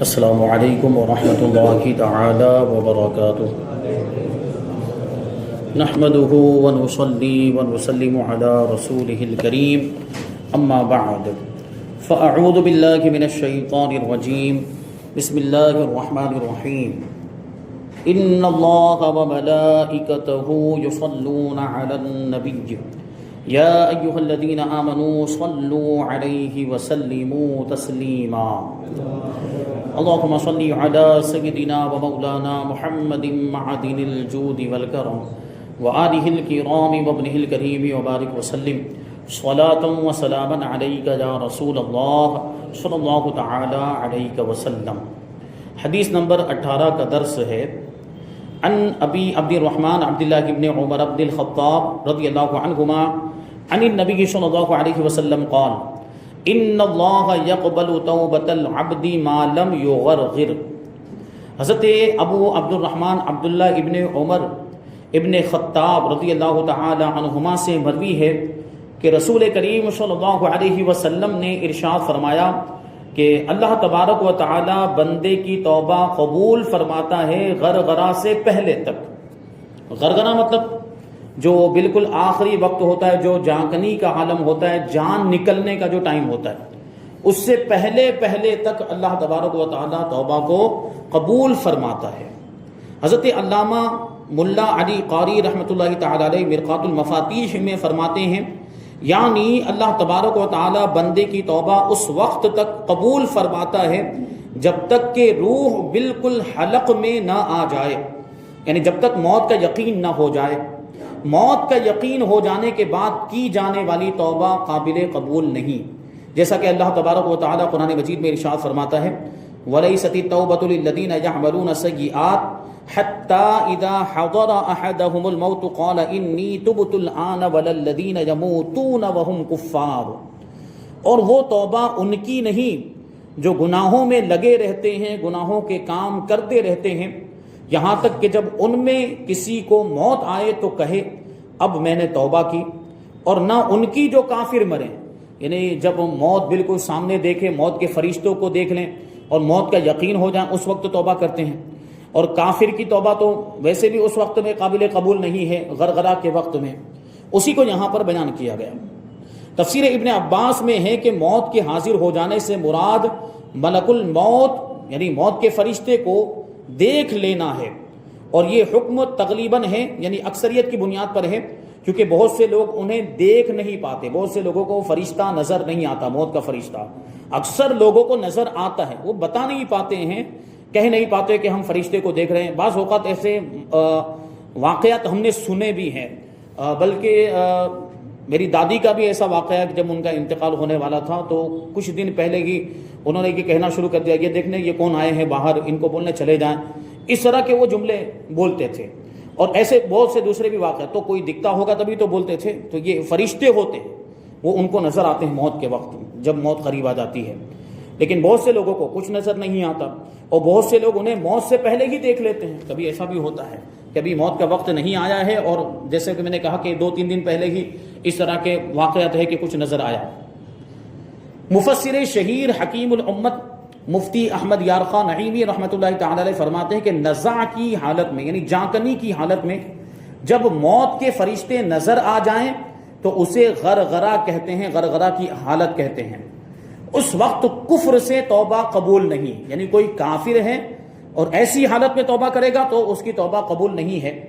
السلام علیکم ورحمۃ اللہ تعالی وبرکاتہ نحمده ونصلي ونسلم على رسوله الكريم اما بعد فاعوذ بالله من الشیطان الرجیم بسم اللہ الرحمن الرحیم ان اللہ وملائکته يصلون على النبی یا ایها الذین آمنوا صلوا علیہ وسلموا تسلیما اللهم صل على سيدنا ومولانا محمد معدن الجود والكرم وآله الكرام وابنه الكريم وبارك وسلم صلاة وسلاما عليك يا رسول الله صلی اللہ تعالی علیہ وسلم۔ حدیث نمبر 18 کا درس ہے۔ عن ابی عبد الرحمن عبداللہ ابن عمر عبد الخطاب رضی اللہ عنہما عن النبی صلی اللہ علیہ وسلم قال ان اللہ یقبل توبۃ العبد ما لم یغرغر۔ حضرت ابو عبد الرحمن عبداللہ ابن عمر ابن خطاب رضی اللہ تعالی عنہما سے مروی ہے کہ رسول کریم صلی اللہ علیہ وسلم نے ارشاد فرمایا کہ اللہ تبارک و تعالی بندے کی توبہ قبول فرماتا ہے غرغرہ سے پہلے تک۔ غرغرہ مطلب جو بالکل آخری وقت ہوتا ہے، جو جانکنی کا عالم ہوتا ہے، جان نکلنے کا جو ٹائم ہوتا ہے، اس سے پہلے تک اللہ تبارک و تعالی توبہ کو قبول فرماتا ہے۔ حضرت علامہ ملا علی قاری رحمۃ اللہ تعالی علیہ مرقات المفاتیح میں فرماتے ہیں، یعنی اللہ تبارک و تعالی بندے کی توبہ اس وقت تک قبول فرماتا ہے جب تک کہ روح بالکل حلق میں نہ آ جائے، یعنی جب تک موت کا یقین نہ ہو جائے۔ موت کا یقین ہو جانے کے بعد کی جانے والی توبہ قابل قبول نہیں، جیسا کہ اللہ تبارک و تعالی قرآن مجید میں ارشاد فرماتا ہے وَلَيْسَتِ التَّوْبَةُ لِلَّذِينَ يَعْمَلُونَ السَّيِّئَاتِ حَتَّى إِذَا حَضَرَ أَحَدَهُمُ الْمَوْتُ قَالَ إِنِّي تُبْتُ الْآنَ وَلَا الَّذِينَ يَمُوتُونَ وَهُمْ كُفَّارٌ۔ اور وہ توبہ ان کی نہیں جو گناہوں میں لگے رہتے ہیں، گناہوں کے کام کرتے رہتے ہیں، یہاں تک کہ جب ان میں کسی کو موت آئے تو کہے اب میں نے توبہ کی، اور نہ ان کی جو کافر مریں، یعنی جب موت بالکل سامنے دیکھے، موت کے فرشتوں کو دیکھ لیں اور موت کا یقین ہو جائے، اس وقت توبہ کرتے ہیں۔ اور کافر کی توبہ تو ویسے بھی اس وقت میں قابل قبول نہیں ہے، غرغرہ کے وقت میں، اسی کو یہاں پر بیان کیا گیا۔ تفسیر ابن عباس میں ہے کہ موت کے حاضر ہو جانے سے مراد ملک الموت یعنی موت کے فرشتے کو دیکھ لینا ہے، اور یہ حکم تغلیباً ہے، یعنی اکثریت کی بنیاد پر ہے، کیونکہ بہت سے لوگ انہیں دیکھ نہیں پاتے، بہت سے لوگوں کو فرشتہ نظر نہیں آتا، موت کا فرشتہ اکثر لوگوں کو نظر آتا ہے، وہ بتا نہیں پاتے ہیں، کہہ نہیں پاتے کہ ہم فرشتے کو دیکھ رہے ہیں۔ بعض اوقات ایسے واقعات ہم نے سنے بھی ہیں، بلکہ میری دادی کا بھی ایسا واقعہ ہے کہ جب ان کا انتقال ہونے والا تھا تو کچھ دن پہلے ہی انہوں نے یہ کہنا شروع کر دیا، یہ دیکھنے یہ کون آئے ہیں باہر، ان کو بولنے چلے جائیں، اس طرح کے وہ جملے بولتے تھے۔ اور ایسے بہت سے دوسرے بھی واقعات، تو کوئی دکھتا ہوگا تبھی تو بولتے تھے، تو یہ فرشتے ہوتے ہیں، وہ ان کو نظر آتے ہیں موت کے وقت جب موت قریب آ جاتی ہے، لیکن بہت سے لوگوں کو کچھ نظر نہیں آتا، اور بہت سے لوگ انہیں موت سے پہلے ہی دیکھ لیتے ہیں۔ کبھی ایسا بھی ہوتا ہے کہ ابھی موت کا وقت نہیں آیا ہے، اور جیسے کہ میں نے کہا کہ 2-3 دن پہلے ہی اس طرح کے واقعات ہے کہ کچھ نظر آیا۔ مفسر شہیر حکیم الامت مفتی احمد یارخا نعیمی رحمۃ اللہ تعالی علیہ فرماتے ہیں کہ نزع کی حالت میں، یعنی جانکنی کی حالت میں جب موت کے فرشتے نظر آ جائیں تو اسے غرغرہ کہتے ہیں، غرغرہ کی حالت کہتے ہیں۔ اس وقت کفر سے توبہ قبول نہیں، یعنی کوئی کافر ہے اور ایسی حالت میں توبہ کرے گا تو اس کی توبہ قبول نہیں ہے،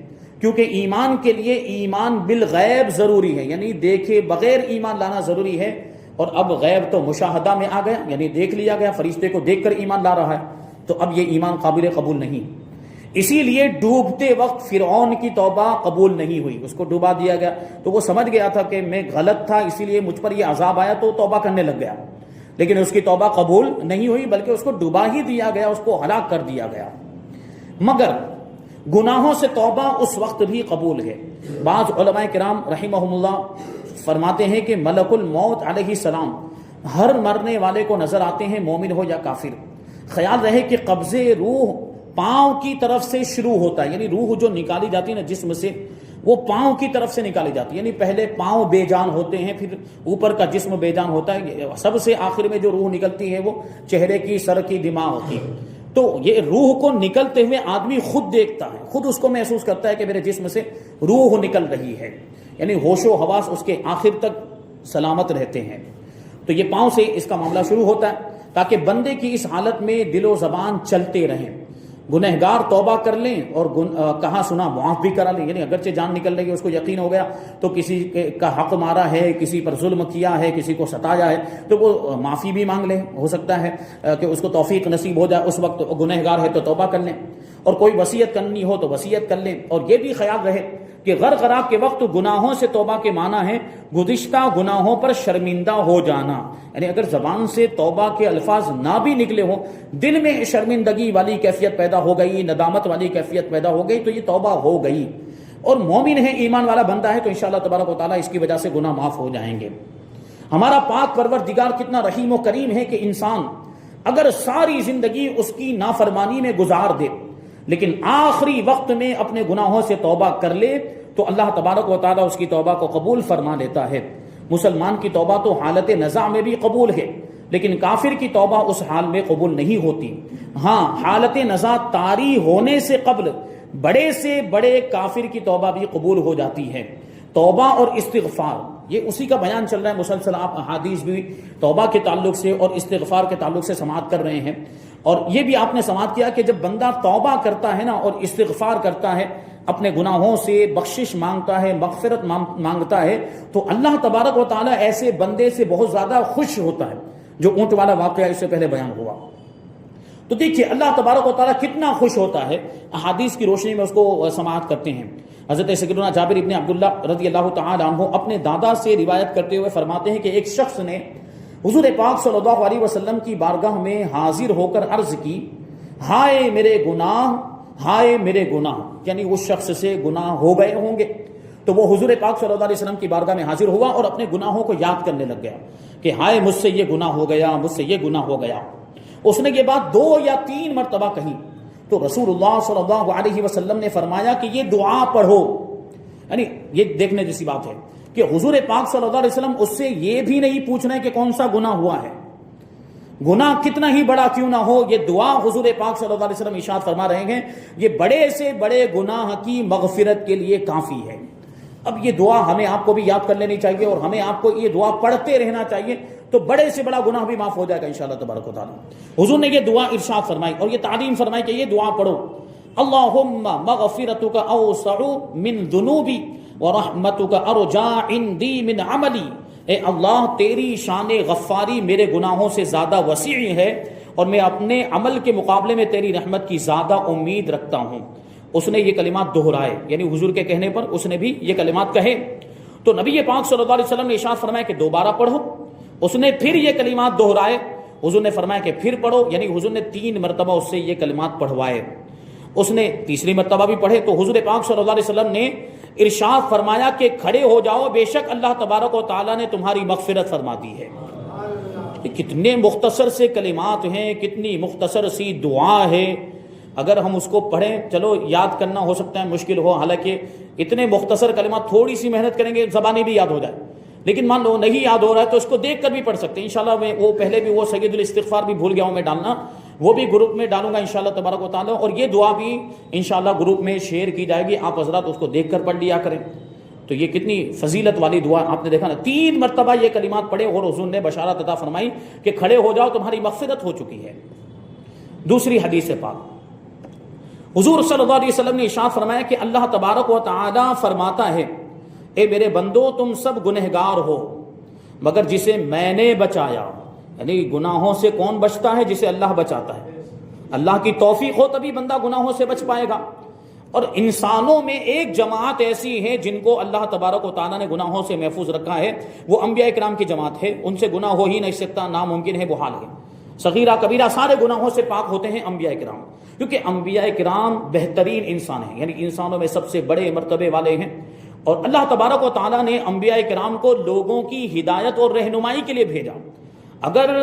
کیونکہ ایمان کے لیے ایمان بالغیب ضروری ہے، یعنی دیکھے بغیر ایمان لانا ضروری ہے، اور اب غیب تو مشاہدہ میں آ گیا، یعنی دیکھ لیا گیا، فرشتے کو دیکھ کر ایمان لا رہا ہے، تو اب یہ ایمان قابل قبول نہیں۔ اسی لیے ڈوبتے وقت فرعون کی توبہ قبول نہیں ہوئی، اس کو ڈوبا دیا گیا، تو وہ سمجھ گیا تھا کہ میں غلط تھا، اسی لیے مجھ پر یہ عذاب آیا، تو توبہ کرنے لگ گیا، لیکن اس کی توبہ قبول نہیں ہوئی، بلکہ اس کو ڈوبا ہی دیا گیا، اس کو ہلاک کر دیا گیا۔ مگر گناہوں سے توبہ اس وقت بھی قبول ہے۔ بعض علماء کرام رحمہم اللہ فرماتے ہیں کہ ملک الموت علیہ السلام ہر مرنے والے کو نظر آتے ہیں، مومن ہو یا کافر۔ خیال رہے کہ قبضے روح پاؤں کی طرف سے شروع ہوتا ہے، یعنی روح جو نکالی جاتی ہے نا جسم سے، وہ پاؤں کی طرف سے نکالی جاتی ہے، یعنی پہلے پاؤں بے جان ہوتے ہیں، پھر اوپر کا جسم بے جان ہوتا ہے، سب سے آخر میں جو روح نکلتی ہے وہ چہرے کی، سر کی، دماغ ہوتی ہے۔ تو یہ روح کو نکلتے ہوئے آدمی خود دیکھتا ہے، خود اس کو محسوس کرتا ہے کہ میرے جسم سے روح نکل رہی ہے، یعنی ہوش و حواس اس کے آخر تک سلامت رہتے ہیں۔ تو یہ پاؤں سے اس کا معاملہ شروع ہوتا ہے تاکہ بندے کی اس حالت میں دل و زبان چلتے رہیں، گنہگار توبہ کر لیں اور کہا سنا معاف بھی کرا لیں، یعنی اگرچہ جان نکل رہی ہے، اس کو یقین ہو گیا تو کسی کا حق مارا ہے، کسی پر ظلم کیا ہے، کسی کو ستایا ہے، تو وہ معافی بھی مانگ لیں، ہو سکتا ہے کہ اس کو توفیق نصیب ہو جائے، اس وقت گنہگار ہے تو توبہ کر لیں، اور کوئی وصیت کرنی ہو تو وصیت کر لیں۔ اور یہ بھی خیال رہے کہ غرق کے وقت گناہوں سے توبہ کے معنی ہے گزشتہ گناہوں پر شرمندہ ہو جانا، یعنی اگر زبان سے توبہ کے الفاظ نہ بھی نکلے ہوں، دل میں شرمندگی والی کیفیت پیدا ہو گئی، ندامت والی کیفیت پیدا ہو گئی، تو یہ توبہ ہو گئی، اور مومن ہے، ایمان والا بندہ ہے، تو انشاءاللہ تبارک و تعالیٰ اس کی وجہ سے گناہ معاف ہو جائیں گے۔ ہمارا پاک پروردگار کتنا رحیم و کریم ہے کہ انسان اگر ساری زندگی اس کی نافرمانی میں گزار دے لیکن آخری وقت میں اپنے گناہوں سے توبہ کر لے تو اللہ تبارک و تعالیٰ اس کی توبہ کو قبول فرما لیتا ہے۔ مسلمان کی توبہ تو حالت نزاع میں بھی قبول ہے، لیکن کافر کی توبہ اس حال میں قبول نہیں ہوتی۔ ہاں، حالت نزاع طاری ہونے سے قبل بڑے سے بڑے کافر کی توبہ بھی قبول ہو جاتی ہے۔ توبہ اور استغفار، یہ اسی کا بیان چل رہا ہے، مسلسل آپ احادیث بھی توبہ کے تعلق سے اور استغفار کے تعلق سے سماعت کر رہے ہیں، اور یہ بھی آپ نے سماعت کیا کہ جب بندہ توبہ کرتا ہے نا اور استغفار کرتا ہے، اپنے گناہوں سے بخشش مانگتا ہے، مغفرت مانگتا ہے، تو اللہ تبارک و تعالیٰ ایسے بندے سے بہت زیادہ خوش ہوتا ہے، جو اونٹ والا واقعہ اس سے پہلے بیان ہوا۔ تو دیکھیے اللہ تبارک و تعالیٰ کتنا خوش ہوتا ہے، احادیث کی روشنی میں اس کو سماعت کرتے ہیں۔ حضرت سیدنا جابر ابن عبداللہ رضی اللہ تعالی عنہ اپنے دادا سے روایت کرتے ہوئے فرماتے ہیں کہ ایک شخص نے حضور پاک صلی اللہ علیہ وسلم کی بارگاہ میں حاضر ہو کر عرض کی، ہائے میرے گناہ، ہائے میرے گناہ، یعنی اس شخص سے گناہ ہو گئے ہوں گے۔ تو وہ حضور پاک صلی اللہ علیہ وسلم کی بارگاہ میں حاضر ہوا اور اپنے گناہوں کو یاد کرنے لگ گیا کہ ہائے مجھ سے یہ گناہ ہو گیا، مجھ سے یہ گناہ ہو گیا۔ اس نے یہ بات 2 یا 3 مرتبہ کہی تو رسول اللہ صلی اللہ علیہ وسلم نے فرمایا کہ یہ دعا پڑھو، یعنی یہ دیکھنے جیسی بات ہے کہ حضور پاک صلی اللہ علیہ وسلم اس سے یہ بھی نہیں پوچھ رہے کہ کون سا گناہ ہوا ہے، گناہ کتنا ہی بڑا کیوں نہ ہو، یہ دعا حضور پاک صلی اللہ علیہ وسلم ارشاد فرما رہے ہیں یہ بڑے سے بڑے گناہ کی مغفرت کے لیے کافی ہے۔ اب یہ دعا ہمیں آپ کو بھی یاد کر لینی چاہیے اور ہمیں آپ کو یہ دعا پڑھتے رہنا چاہیے، تو بڑے سے بڑا گناہ بھی معاف ہو جائے گا انشاءاللہ تبارک و تعالی۔ حضور نے یہ دعا ارشاد فرمائی اور یہ تعلیم فرمائی کہ یہ دعا پڑھو، اللہم مغفرتک اوسع من ذنوبی ورحمتک ارجا عندی من عملی، اے اللہ تیری شان غفاری میرے گناہوں سے زیادہ وسیع ہے اور میں اپنے عمل کے مقابلے میں تیری رحمت کی زیادہ امید رکھتا ہوں۔ اس نے یہ کلمات دہرائے، یعنی حضور کے کہنے پر اس نے بھی یہ کلمات کہے، تو نبی پاک صلی اللہ علیہ وسلم نے ارشاد فرمایا کہ دوبارہ پڑھو۔ اس نے پھر یہ کلمات دہرائے، حضور نے فرمایا کہ پھر پڑھو، یعنی حضور نے 3 مرتبہ اس سے یہ کلمات پڑھوائے۔ اس نے تیسری مرتبہ بھی پڑھے تو حضور پاک صلی اللہ علیہ وسلم نے ارشاد فرمایا کہ کھڑے ہو جاؤ، بے شک اللہ تبارک و تعالیٰ نے تمہاری مغفرت فرما دی ہے۔ کتنے مختصر سے کلمات ہیں، کتنی مختصر سی دعا ہے، اگر ہم اس کو پڑھیں، چلو یاد کرنا ہو سکتا ہے مشکل ہو، حالانکہ اتنے مختصر کلمات تھوڑی سی محنت کریں گے زبانی بھی یاد ہو جائے، لیکن مان لو نہیں یاد ہو رہا ہے تو اس کو دیکھ کر بھی پڑھ سکتے ہیں انشاءاللہ۔ میں وہ پہلے بھی وہ سید الاستغفار بھی بھول گیا ہوں میں ڈالنا، وہ بھی گروپ میں ڈالوں گا انشاءاللہ تبارک و تعالیٰ، اور یہ دعا بھی انشاءاللہ گروپ میں شیئر کی جائے گی، آپ حضرات اس کو دیکھ کر پڑھ لیا کریں۔ تو یہ کتنی فضیلت والی دعا، آپ نے دیکھا نا 3 مرتبہ یہ کلمات پڑھے اور حضور نے بشارت عطا فرمائی کہ کھڑے ہو جاؤ تمہاری مغفرت ہو چکی ہے۔ دوسری حدیث پاک، حضور صلی اللہ علیہ وسلم نے ارشاد فرمایا کہ اللہ تبارک و تعالیٰ فرماتا ہے اے میرے بندو تم سب گنہگار ہو مگر جسے میں نے بچایا، یعنی گناہوں سے کون بچتا ہے؟ جسے اللہ بچاتا ہے، اللہ کی توفیق ہو تبھی بندہ گناہوں سے بچ پائے گا۔ اور انسانوں میں ایک جماعت ایسی ہے جن کو اللہ تبارک و تعالیٰ نے گناہوں سے محفوظ رکھا ہے، وہ انبیاء کرام کی جماعت ہے، ان سے گناہ ہو ہی نہیں سکتا، ناممکن ہے، محال ہے۔ صغیرہ کبیرہ سارے گناہوں سے پاک ہوتے ہیں انبیاء کرام، کیونکہ انبیاء کرام بہترین انسان ہیں، یعنی انسانوں میں سب سے بڑے مرتبے والے ہیں، اور اللہ تبارک و تعالیٰ نے انبیاء کرام کو لوگوں کی ہدایت اور رہنمائی کے لیے بھیجا۔ اگر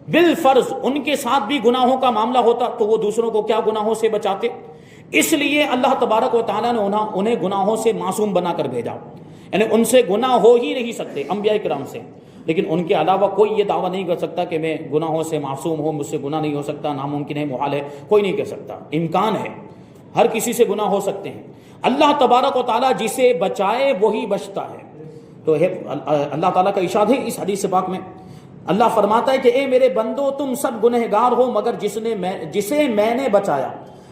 بالفرض ان کے ساتھ بھی گناہوں کا معاملہ ہوتا تو وہ دوسروں کو کیا گناہوں سے بچاتے؟ اس لیے اللہ تبارک و تعالیٰ نے انہیں گناہوں سے معصوم بنا کر بھیجا، یعنی ان سے گناہ ہو ہی نہیں سکتے انبیاء کرام سے، لیکن ان کے علاوہ کوئی یہ دعویٰ نہیں کر سکتا کہ میں گناہوں سے معصوم ہوں، مجھ سے گناہ نہیں ہو سکتا، ناممکن ہے، محال ہے، کوئی نہیں کہہ سکتا، امکان ہے، ہر کسی سے گناہ ہو سکتے ہیں۔ اللہ تبارک و تعالیٰ جسے بچائے وہی بچتا ہے۔ تو اللہ تعالیٰ کا ارشاد ہے اس حدیث پاک میں، اللہ فرماتا ہے کہ اے میرے بندو تم سب گنہگار ہو مگر جسے میں نے بچایا،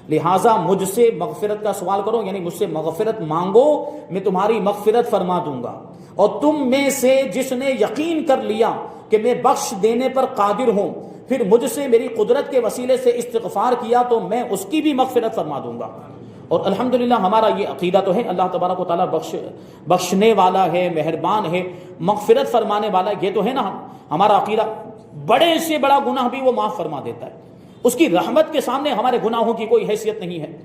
لہٰذا مجھ سے مغفرت کا سوال کرو، یعنی مجھ سے مغفرت مانگو، میں تمہاری مغفرت فرما دوں گا۔ اور تم میں سے جس نے یقین کر لیا کہ میں بخش دینے پر قادر ہوں، پھر مجھ سے میری قدرت کے وسیلے سے استغفار کیا تو میں اس کی بھی مغفرت فرما دوں گا۔ اور الحمدللہ ہمارا یہ عقیدہ تو ہے، اللہ تبارک و تعالیٰ بخشنے والا ہے، مہربان ہے، مغفرت فرمانے والا ہے، یہ تو ہے نا ہمارا عقیدہ۔ بڑے سے بڑا گناہ بھی وہ معاف فرما دیتا ہے، اس کی رحمت کے سامنے ہمارے گناہوں کی کوئی حیثیت نہیں ہے۔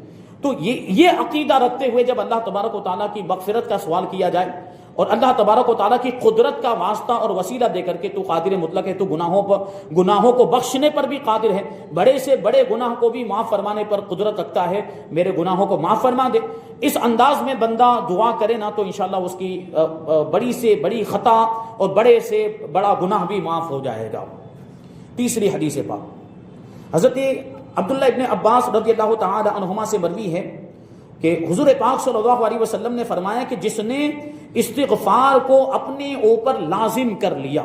تو یہ عقیدہ رکھتے ہوئے جب اللہ تبارک و تعالیٰ کی مغفرت کا سوال کیا جائے اور اللہ تبارک و تعالیٰ کی قدرت کا واسطہ اور وسیلہ دے کر کے تو قادر مطلق ہے، تو گناہوں کو بخشنے پر بھی قادر ہے، بڑے سے بڑے گناہ کو بھی معاف فرمانے پر قدرت رکھتا ہے، میرے گناہوں کو معاف فرما دے، اس انداز میں بندہ دعا کرے نا تو انشاءاللہ اس کی بڑی سے بڑی خطا اور بڑے سے بڑا گناہ بھی معاف ہو جائے گا۔ تیسری حدیث پاک حضرت عبداللہ ابن عباس رضی اللہ تعالی عنہما سے مروی ہے کہ حضور پاک صلی اللہ علیہ وسلم نے فرمایا کہ جس نے استغفار کو اپنے اوپر لازم کر لیا،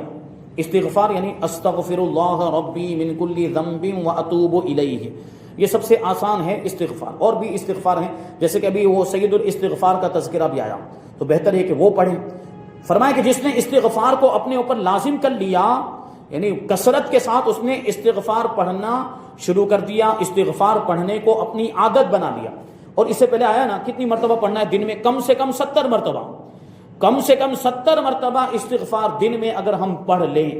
استغفار یعنی استغفر اللہ ربی من کل ذنب واتوب الیہ، یہ سب سے آسان ہے استغفار، اور بھی استغفار ہیں جیسے کہ ابھی وہ سید الاستغفار کا تذکرہ بھی آیا، تو بہتر ہے کہ وہ پڑھیں۔ فرمایا کہ جس نے استغفار کو اپنے اوپر لازم کر لیا، یعنی کثرت کے ساتھ اس نے استغفار پڑھنا شروع کر دیا، استغفار پڑھنے کو اپنی عادت بنا لیا، اور اس سے پہلے آیا نا کتنی مرتبہ پڑھنا ہے دن میں، کم سے کم 70 مرتبہ، کم سے کم 70 مرتبہ استغفار دن میں اگر ہم پڑھ لیں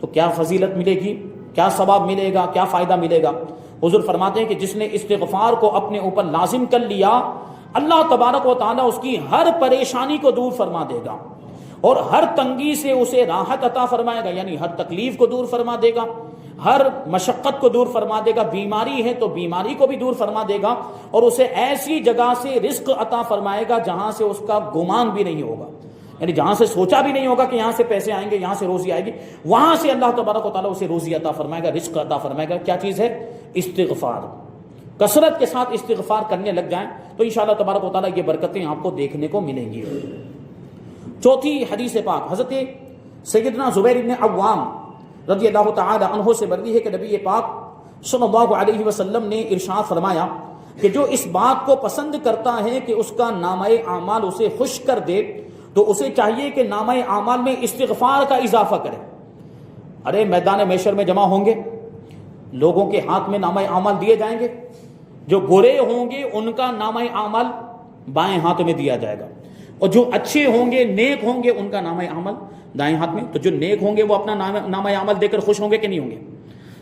تو کیا فضیلت ملے گی، کیا ثواب ملے گا، کیا فائدہ ملے گا۔ حضور فرماتے ہیں کہ جس نے استغفار کو اپنے اوپر لازم کر لیا، اللہ تبارک و تعالیٰ اس کی ہر پریشانی کو دور فرما دے گا، اور ہر تنگی سے اسے راحت عطا فرمائے گا، یعنی ہر تکلیف کو دور فرما دے گا، ہر مشقت کو دور فرما دے گا، بیماری ہے تو بیماری کو بھی دور فرما دے گا، اور اسے ایسی جگہ سے رزق عطا فرمائے گا جہاں سے اس کا گمان بھی نہیں ہوگا، یعنی جہاں سے سوچا بھی نہیں ہوگا کہ یہاں سے پیسے آئیں گے، یہاں سے روزی آئے گی، وہاں سے اللہ تبارک و تعالیٰ اسے روزی عطا فرمائے گا، رزق عطا فرمائے گا۔ کیا چیز ہے؟ استغفار۔ کثرت کے ساتھ استغفار کرنے لگ جائیں تو انشاءاللہ تبارک و تعالیٰ یہ برکتیں آپ کو دیکھنے کو ملیں گی۔ چوتھی حدیث پاک حضرت سیدنا زبیر بن عوام رضی اللہ تعالی عنہ سے مروی ہے کہ نبی پاک صلی اللہ علیہ وسلم نے ارشاد فرمایا کہ جو اس بات کو پسند کرتا ہے کہ اس کا نامہ اعمال اسے خوش کر دے تو اسے چاہیے کہ نامہ اعمال میں استغفار کا اضافہ کرے۔ ارے میدان محشر میں جمع ہوں گے، لوگوں کے ہاتھ میں نامہ اعمال دیے جائیں گے، جو برے ہوں گے ان کا نامہ اعمال بائیں ہاتھ میں دیا جائے گا، اور جو اچھے ہوں گے نیک ہوں گے ان کا نامہ اعمال دائیں ہاتھ میں۔ تو جو نیک ہوں گے وہ اپنا نامہ اعمال دے کر خوش ہوں گے کہ نہیں ہوں گے؟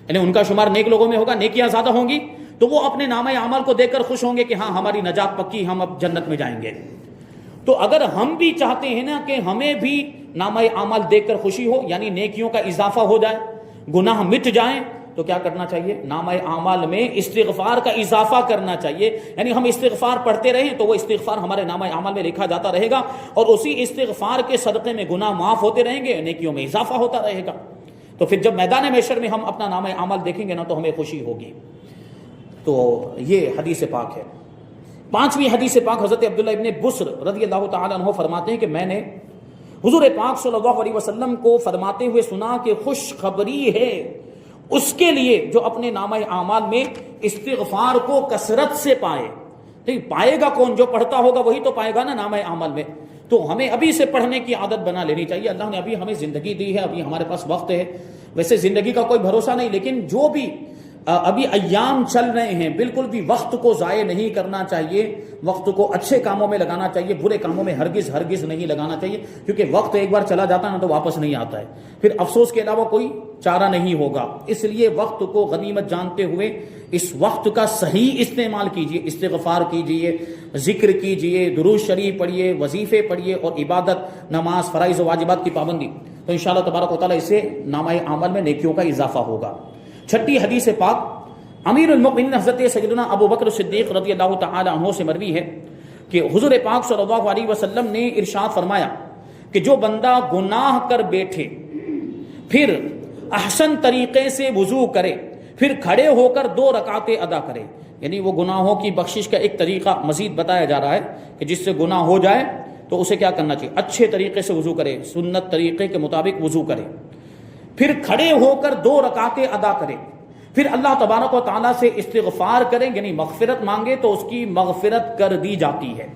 یعنی ان کا شمار نیک لوگوں میں ہوگا، نیکیاں زیادہ ہوں گی تو وہ اپنے نامہ اعمال کو دیکھ کر خوش ہوں گے کہ ہاں ہماری نجات پکی، ہم اب جنت میں جائیں گے۔ تو اگر ہم بھی چاہتے ہیں نا کہ ہمیں بھی نامہ اعمال دیکھ کر خوشی ہو، یعنی نیکیوں کا اضافہ ہو جائے، گناہ مٹ جائیں، تو کیا کرنا چاہیے؟ نامہ اعمال میں استغفار کا اضافہ کرنا چاہیے، یعنی ہم استغفار پڑھتے رہیں تو وہ استغفار ہمارے نامہ اعمال میں لکھا جاتا رہے گا، اور اسی استغفار کے صدقے میں گناہ معاف ہوتے رہیں گے، نیکیوں میں اضافہ ہوتا رہے گا۔ تو پھر جب میدان محشر میں ہم اپنا نامہ اعمال دیکھیں گے نا تو ہمیں خوشی ہوگی۔ تو یہ حدیث پاک ہے۔ پانچویں حدیث پاک حضرت عبداللہ ابن بسر رضی اللہ تعالی عنہ فرماتے ہیں کہ میں نے حضور پاک صلی اللہ علیہ وسلم کو فرماتے ہوئے سنا کہ خوشخبری ہے اس کے لیے جو اپنے نامہ اعمال میں استغفار کو کثرت سے پائے۔ ٹھیک، پائے گا کون؟ جو پڑھتا ہوگا وہی تو پائے گا نا نامہ اعمال میں۔ تو ہمیں ابھی سے پڑھنے کی عادت بنا لینی چاہیے۔ اللہ نے ابھی ہمیں زندگی دی ہے، ابھی ہمارے پاس وقت ہے، ویسے زندگی کا کوئی بھروسہ نہیں، لیکن جو بھی ابھی ایام چل رہے ہیں بالکل بھی وقت کو ضائع نہیں کرنا چاہیے، وقت کو اچھے کاموں میں لگانا چاہیے، برے کاموں میں ہرگز نہیں لگانا چاہیے، کیونکہ وقت ایک بار چلا جاتا ہے نا تو واپس نہیں آتا ہے، پھر افسوس کے علاوہ کوئی چارہ نہیں ہوگا۔ اس لیے وقت کو غنیمت جانتے ہوئے اس وقت کا صحیح استعمال کیجیے، استغفار کیجیے، ذکر کیجیے، درود شریف پڑھیے، وظیفے پڑھیے، اور عبادت، نماز، فرائض و واجبات کی پابندی، تو انشاءاللہ تبارک و تعالیٰ اس سے نامہ اعمال میں نیکیوں کا اضافہ ہوگا۔ چھٹی حدیث پاک امیر المؤمنین حضرت سیدنا ابو بکر صدیق رضی اللہ تعالی عنہ سے مروی ہے کہ حضور پاک صلی اللہ علیہ وسلم نے ارشاد فرمایا کہ جو بندہ گناہ کر بیٹھے پھر احسن طریقے سے وضو کرے پھر کھڑے ہو کر 2 رکعتیں ادا کرے، یعنی وہ گناہوں کی بخشش کا ایک طریقہ مزید بتایا جا رہا ہے کہ جس سے گناہ ہو جائے تو اسے کیا کرنا چاہیے، اچھے طریقے سے وضو کرے، سنت طریقے کے مطابق وضو کرے، پھر کھڑے ہو کر 2 رکعتیں ادا کرے، پھر اللہ تبارک و تعالیٰ سے استغفار کریں یعنی مغفرت مانگے تو اس کی مغفرت کر دی جاتی ہے۔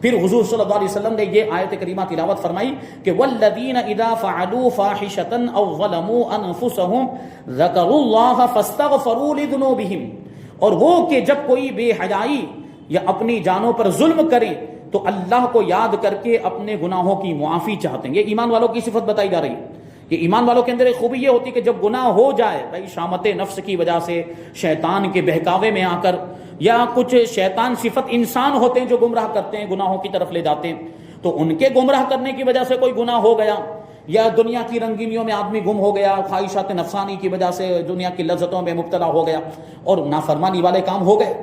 پھر حضور صلی اللہ علیہ وسلم نے یہ آیت کریمہ تلاوت فرمائی کہ والذین اذا فعلوا فاحشۃ او ظلموا انفسهم ذکروا اللہ فاستغفروا لذنوبہم، اور وہ کہ جب کوئی بے حیائی یا اپنی جانوں پر ظلم کرے تو اللہ کو یاد کر کے اپنے گناہوں کی معافی چاہتے ہیں۔ یہ ایمان والوں کی صفت بتائی جا رہی ہے کہ ایمان والوں کے اندر ایک خوبی یہ ہوتی ہے کہ جب گناہ ہو جائے، بھائی شامت نفس کی وجہ سے، شیطان کے بہکاوے میں آ کر، یا کچھ شیطان صفت انسان ہوتے ہیں جو گمراہ کرتے ہیں، گناہوں کی طرف لے جاتے ہیں، تو ان کے گمراہ کرنے کی وجہ سے کوئی گناہ ہو گیا، یا دنیا کی رنگینیوں میں آدمی گم ہو گیا، خواہشات نفسانی کی وجہ سے دنیا کی لذتوں میں مبتلا ہو گیا اور نافرمانی والے کام ہو گئے،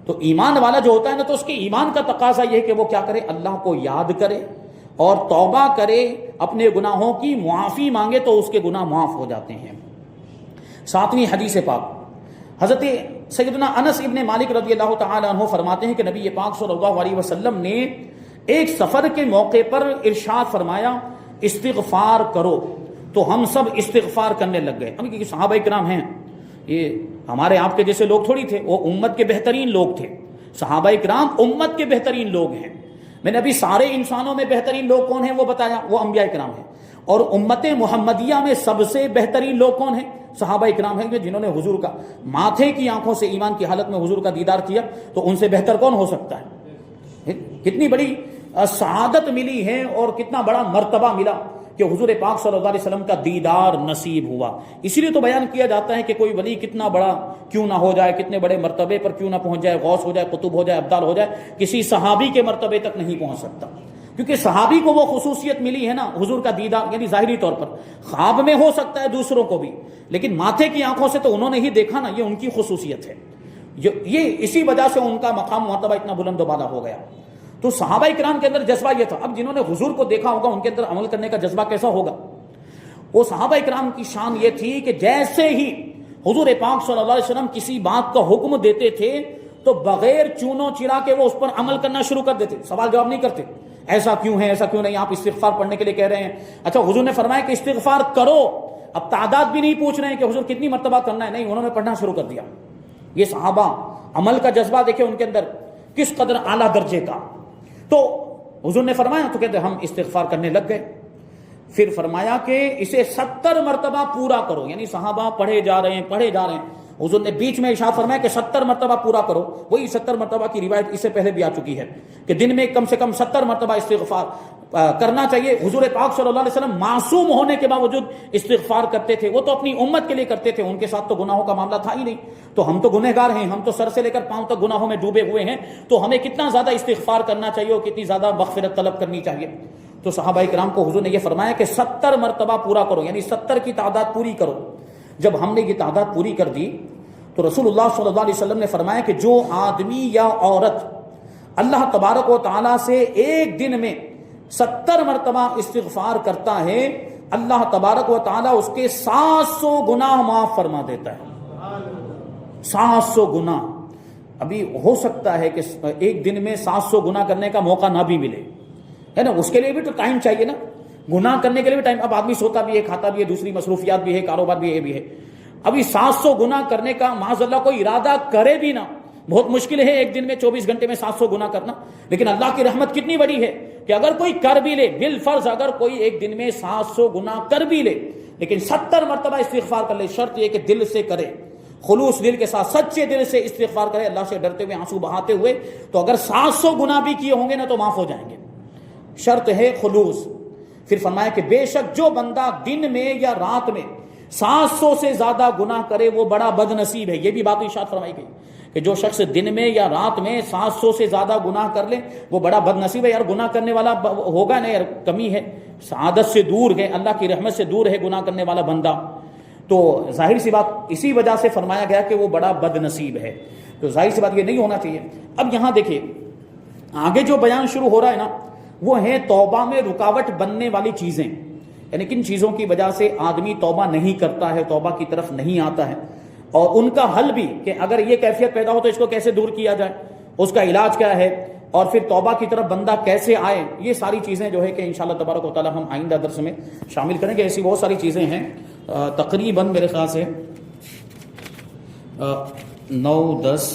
تو ایمان والا جو ہوتا ہے نا، تو اس کے ایمان کا تقاضا یہ ہے کہ وہ کیا کرے، اللہ کو یاد کرے اور توبہ کرے، اپنے گناہوں کی معافی مانگے تو اس کے گناہ معاف ہو جاتے ہیں۔ 7ویں حدیث پاک، حضرت سیدنا انس ابن مالک رضی اللہ تعالی عنہ فرماتے ہیں کہ نبی پاک صلی اللہ علیہ وسلم نے ایک سفر کے موقع پر ارشاد فرمایا استغفار کرو، تو ہم سب استغفار کرنے لگ گئے۔ کیونکہ صحابہ کرام ہیں، یہ ہمارے آپ کے جیسے لوگ تھوڑی تھے، وہ امت کے بہترین لوگ تھے، صحابہ کرام امت کے بہترین لوگ ہیں۔ میں نے ابھی سارے انسانوں میں بہترین لوگ کون ہیں وہ بتایا، وہ انبیاء کرام ہیں، اور امت محمدیہ میں سب سے بہترین لوگ کون ہیں، صحابہ کرام ہیں، جنہوں نے حضور کا ماتھے کی آنکھوں سے ایمان کی حالت میں حضور کا دیدار کیا، تو ان سے بہتر کون ہو سکتا ہے؟ کتنی بڑی سعادت ملی ہے اور کتنا بڑا مرتبہ ملا کہ حضور پاک صلی اللہ علیہ وسلم کا دیدار نصیب ہوا۔ اسی لیے تو بیان کیا جاتا ہے کہ کوئی ولی کتنا بڑا کیوں نہ ہو جائے، کتنے بڑے مرتبے پر کیوں نہ پہنچ جائے، غوث ہو جائے، قطب ہو جائے، ابدال ہو جائے، کسی صحابی کے مرتبے تک نہیں پہنچ سکتا، کیونکہ صحابی کو وہ خصوصیت ملی ہے نا حضور کا دیدار، یعنی ظاہری طور پر خواب میں ہو سکتا ہے دوسروں کو بھی، لیکن ماتھے کی آنکھوں سے تو انہوں نے ہی دیکھا نا، یہ ان کی خصوصیت ہے، یہ اسی وجہ سے ان کا مقام مرتبہ اتنا بلند و بالا ہو گیا۔ تو صحابہ کرام کے اندر جذبہ یہ تھا۔ اب جنہوں نے حضور کو دیکھا ہوگا ان کے اندر عمل کرنے کا جذبہ کیسا ہوگا؟ وہ صحابہ کرام کی شان یہ تھی کہ جیسے ہی حضور پاک صلی اللہ علیہ وسلم کسی بات کا حکم دیتے تھے تو بغیر چونو چرا کے وہ اس پر عمل کرنا شروع کر دیتے، سوال جواب نہیں کرتے، ایسا کیوں ہے، ایسا کیوں نہیں، آپ استغفار پڑھنے کے لیے کہہ رہے ہیں، اچھا حضور نے فرمایا کہ استغفار کرو، اب تعداد بھی نہیں پوچھ رہے ہیں کہ حضور کتنی مرتبہ کرنا ہے، نہیں، انہوں نے پڑھنا شروع کر دیا۔ یہ صحابہ عمل کا جذبہ دیکھیں ان کے اندر کس قدر اعلیٰ درجے کا۔ تو حضور نے فرمایا تو کہتے ہم استغفار کرنے لگ گئے، پھر فرمایا کہ اسے 70 مرتبہ پورا کرو، یعنی صحابہ پڑھے جا رہے ہیں، حضور نے بیچ میں ارشاد فرمایا کہ 70 مرتبہ پورا کرو۔ وہی 70 مرتبہ کی روایت اس سے پہلے بھی آ چکی ہے کہ دن میں کم سے کم 70 مرتبہ استغفار کرنا چاہیے۔ حضور پاک صلی اللہ علیہ وسلم معصوم ہونے کے باوجود استغفار کرتے تھے، وہ تو اپنی امت کے لیے کرتے تھے، ان کے ساتھ تو گناہوں کا معاملہ تھا ہی نہیں، تو ہم تو گنہگار ہیں، ہم تو سر سے لے کر پاؤں تک گناہوں میں ڈوبے ہوئے ہیں، تو ہمیں کتنا زیادہ استغفار کرنا چاہیے اور کتنی زیادہ مغفرت طلب کرنی چاہیے۔ تو صحابہ کرام کو حضور نے یہ فرمایا کہ 70 مرتبہ پورا کرو، یعنی 70 کی تعداد پوری کرو۔ جب ہم نے یہ تعداد پوری کر دی تو رسول اللہ صلی اللہ علیہ وسلم نے فرمایا کہ جو آدمی یا عورت اللہ تبارک و تعالیٰ سے ایک دن میں 70 مرتبہ استغفار کرتا ہے، اللہ تبارک و تعالیٰ اس کے 700 گناہ معاف فرما دیتا ہے۔ 700 گناہ۔ ابھی ہو سکتا ہے کہ ایک دن میں 700 گناہ کرنے کا موقع نہ بھی ملے، ہے نا، اس کے لیے بھی تو ٹائم چاہیے نا، گناہ کرنے کے لیے بھی ٹائم۔ اب آدمی سوتا بھی ہے، کھاتا بھی ہے، دوسری مصروفیات بھی ہے، کاروبار بھی ہے، یہ بھی ہے۔ ابھی 700 گناہ کرنے کا معاذ اللہ کوئی ارادہ کرے بھی نہ، بہت مشکل ہے ایک دن میں 24 گھنٹے میں 700 گناہ کرنا، لیکن اللہ کی رحمت کتنی بڑی ہے کہ اگر کوئی کر بھی لے، بالفرض اگر کوئی ایک دن میں 700 گناہ کر بھی لے لیکن 70 مرتبہ استغفار کر لے، شرط یہ کہ دل سے کرے، خلوص دل کے ساتھ، سچے دل سے استغفار کرے، اللہ سے ڈرتے ہوئے، آنسو بہاتے ہوئے، تو اگر 700 گناہ بھی کیے ہوں گے نا تو معاف ہو جائیں گے۔ شرط ہے خلوص۔ پھر فرمایا کہ بے شک جو بندہ دن میں یا رات میں 700 سے زیادہ گناہ کرے وہ بڑا بد نصیب ہے۔ یہ بھی بات ارشاد فرمائی گئی کہ جو شخص دن میں یا رات میں 700 سے زیادہ گناہ کر لے وہ بڑا بد نصیب ہے۔ یار گناہ کرنے والا ہوگا نا، یار کمی ہے، سعادت سے دور ہے، اللہ کی رحمت سے دور ہے گناہ کرنے والا بندہ۔ تو ظاہر سی بات اسی وجہ سے فرمایا گیا کہ وہ بڑا بد نصیب ہے، تو ظاہر سی بات یہ نہیں ہونا چاہیے۔ اب یہاں دیکھیے آگے جو بیان شروع ہو رہا ہے نا، وہ ہیں توبہ میں رکاوٹ بننے والی چیزیں، یعنی کن چیزوں کی وجہ سے آدمی توبہ نہیں کرتا ہے، توبہ کی طرف نہیں آتا ہے، اور ان کا حل بھی کہ اگر یہ کیفیت پیدا ہو تو اس کو کیسے دور کیا جائے، اس کا علاج کیا ہے، اور پھر توبہ کی طرف بندہ کیسے آئے۔ یہ ساری چیزیں جو ہے کہ انشاءاللہ تبارک و تعالی ہم آئندہ درس میں شامل کریں گے۔ ایسی بہت ساری چیزیں ہیں، تقریباً میرے خیال سے 9-10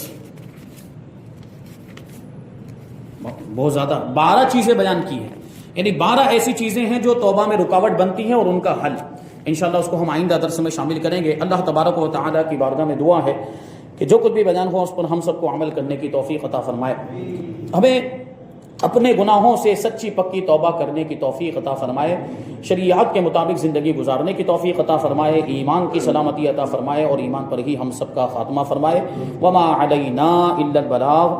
بہت زیادہ 12 چیزیں بیان کی ہیں، یعنی 12 ایسی چیزیں ہیں جو توبہ میں رکاوٹ بنتی ہیں اور ان کا حل انشاءاللہ اس کو ہم آئندہ درس میں شامل کریں گے۔ اللہ تبارک و تعالی کی بارگاہ میں دعا ہے کہ جو کچھ بھی بیان ہو اس پر ہم سب کو عمل کرنے کی توفیق عطا فرمائے، ہمیں اپنے گناہوں سے سچی پکی توبہ کرنے کی توفیق عطا فرمائے، شریعت کے مطابق زندگی گزارنے کی توفیق عطا فرمائے، ایمان کی سلامتی عطا فرمائے اور ایمان پر ہی ہم سب کا خاتمہ فرمائے۔ وما علینا الا البلاغ